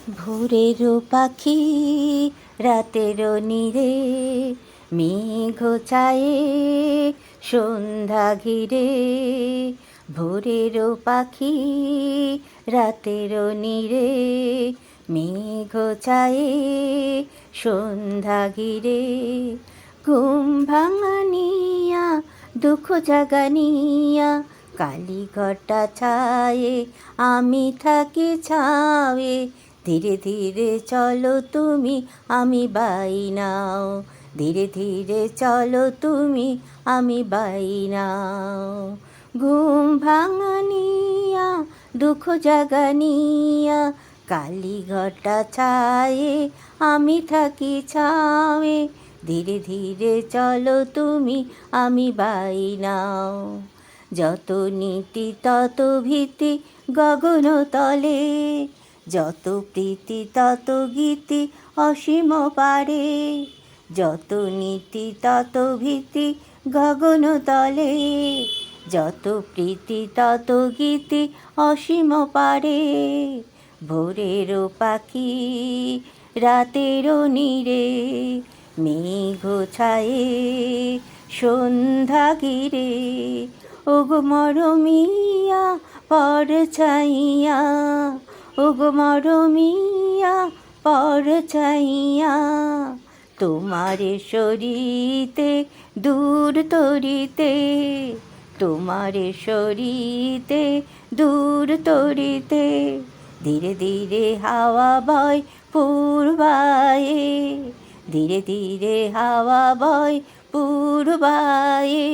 ভোরেরও পাখি রাতেরও নীরে, মেঘ ছায়ে সন্ধ্যা ঘিরে। ভোরেরও পাখি রাতেরও নীরে, মেঘ ছায়ে সন্ধ্যা ঘিরে। ঘুম ভাঙানিয়া দুঃখ জাগানিয়া, কালীঘটা ছায়ে আমি থাকি ছায়ে। ধীরে ধীরে চলো তুমি আমি বাই নাও, ধীরে ধীরে চলো তুমি আমি বাই নাও। ঘুম ভাঙানিয়া দুঃখ জাগানিয়া, কালীঘটা ছায়ে আমি থাকি ছায়ে। ধীরে ধীরে চলো তুমি আমি বাই নাও। যত নীতি তত ভীতি গগন তলে, যত প্রীতি তত গীতি অসীম পারে। যত নীতি তত ভীতি গগন তলে, যত প্রীতি তত গীতি অসীম পারে। ভোরেরও পাখি রাতেরও নীরে, মেঘ ছায়ে সন্ধ্যা ঘিরে। ওগো মরমিয়া পর ছাইয়া, ওগো মরমিয়া পর ছাইয়া। তোমারে সরিতে দূর তরিতে, তোমারে সরিতে দূর তরিতে। ধীরে ধীরে হাওয়া বয় পূর্বায়ে, ধীরে ধীরে হাওয়া বয় পূর্বায়ে।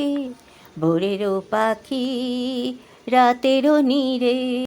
ভোরেরও পাখি রাতেরও নীরে।